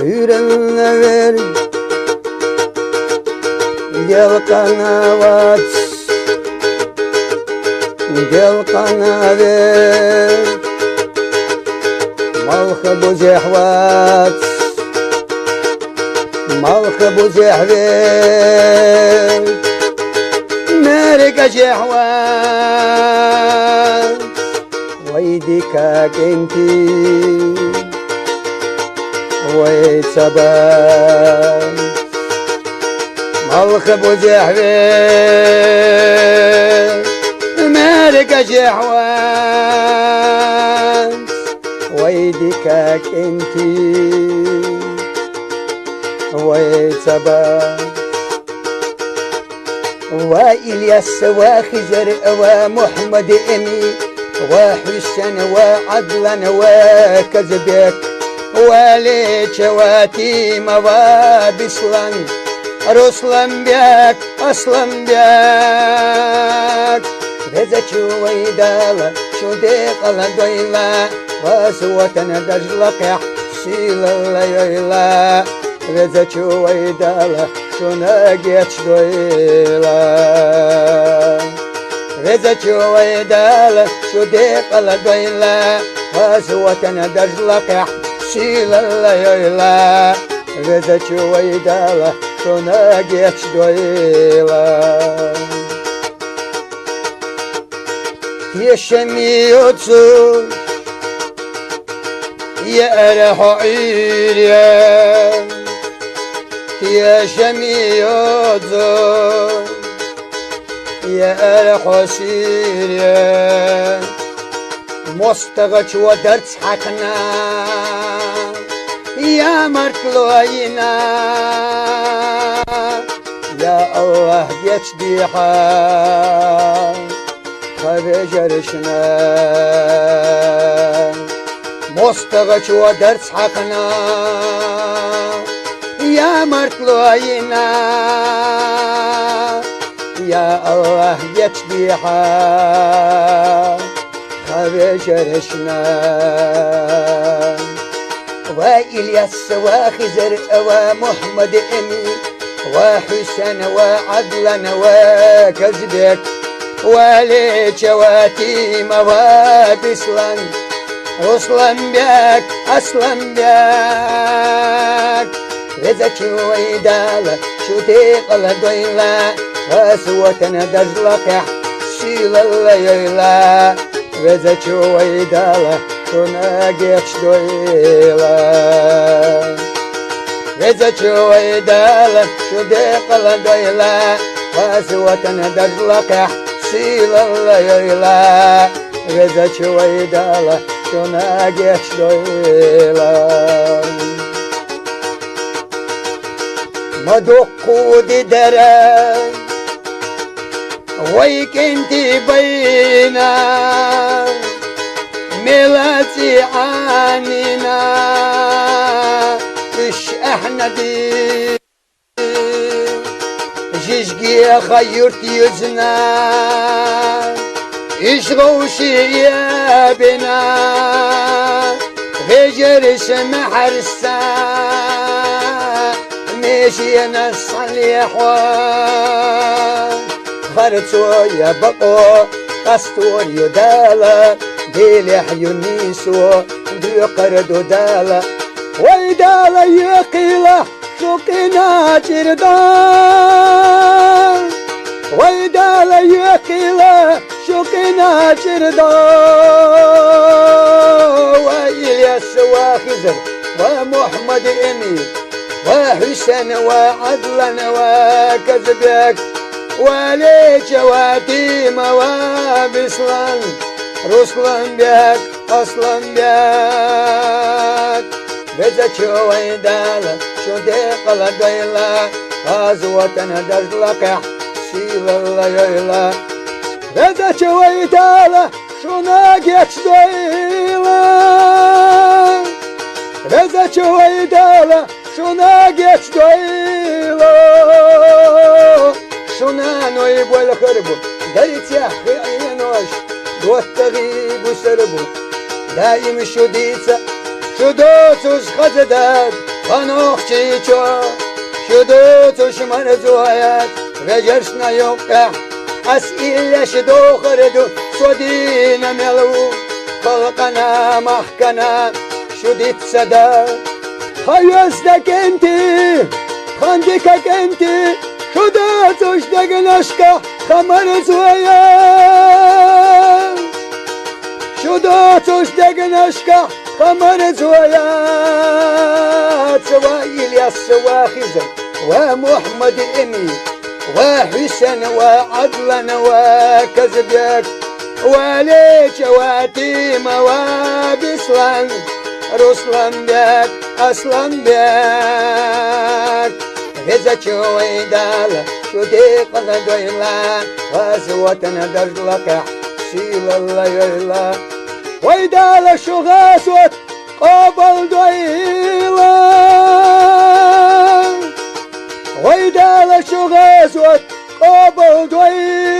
Yürenler gel kanavat, gel kanavet, malkı bu zehvat, malkı bu zehvet, merika zehvat, ويدك انتي ويتسبب مالك ابو زحوي مالك جحوان ويدك انتي ويتسبب وإلياس وخزر ومحمد امي وحسن وعدلا وكذبك وليك واتيم وبسلان رسلان بيك أصلان بيك رزق ويدالا شو ديق لدويلا وسوتنا دجلك يحسيل الليلا رزق ويدالا شو ناقيتش دويلا رزق ويدالا شو ديق لدويلا وسوتنا دجلك يحسيل الليلا رزق ويدالا شو ناقيتش دويلا Yaşamıyorsun يا عيريا yaşamıyorsun يا حسيريا مستغش ودرس حقنا يا مركلوينا يا الله يتبيحا خبجرشنا مستغش ودرس حقنا يا مركلوينا يا الله يتبيحا خبجرشنا وإلياس وخزر ومحمد امي وحسن وعدلا وكذبك وليك واتيم وبسلان رسلان بيك أصلان بيك رزق ويدالا شو ديق لدويلا وسوتنا دجلك يحسيل الليلا رزق ويدالا شو ناقيتش دويلا رزق ويدالا شو ديق لدويلا وسوتنا دجلك يحسيل الليلا رزق ويدالا شو ناقيتش دويلا مدقود درن ويك انتي بينا ملاتي عنينا اش احنا دي جيجي خيرت يزنا اش غوشي يا بنا غجر سمح رسا ماشي انا الصليحوان خرطو يا بقو قستور يدالا ديلح يونيسو ديو قردو دالا ويدالا يقيلا شوقنا جردان ويدالا يقيلا شوقنا جردان وإلياس وخزر ومحمد امي وحسن وعدلا وكذبك وليك واتيم وبسلان رسلان بيك أصلان بيك رزق ويدالا شو ديق لدويلا غازوتنا دجلك يحسيل الليلا رزق ويدالا شو ناقيتش دويلا رزق ويدالا شو ناقيتش دويلا شو نانو يبوي الخربو داريت يا اخي عينوش دوت تغيب وسربو دايم شو ديتسا شو دوتوش خزداد Панохчичо, шудуцу шмарзуят, вежершна юбка, ас illa шидохареду, содина мелу, халкана махкана, шудит сада. Hayazdak enti, handikak enti, шудуцу шдагнашка, хамарзуя. شدوتو شدقناشكا خمر زويات سوا إلياس سوا خزر ومحمد إمي وحسن وعدلن وكذبك وليش واتيم وبسلان رسلان بك أسلان بك إذا شوي دال شديق دويلا وزوتنا درجلك سيل الليلة ويدال شغاسوت قبل دويلا ويدال شغاسوت قبل دويلا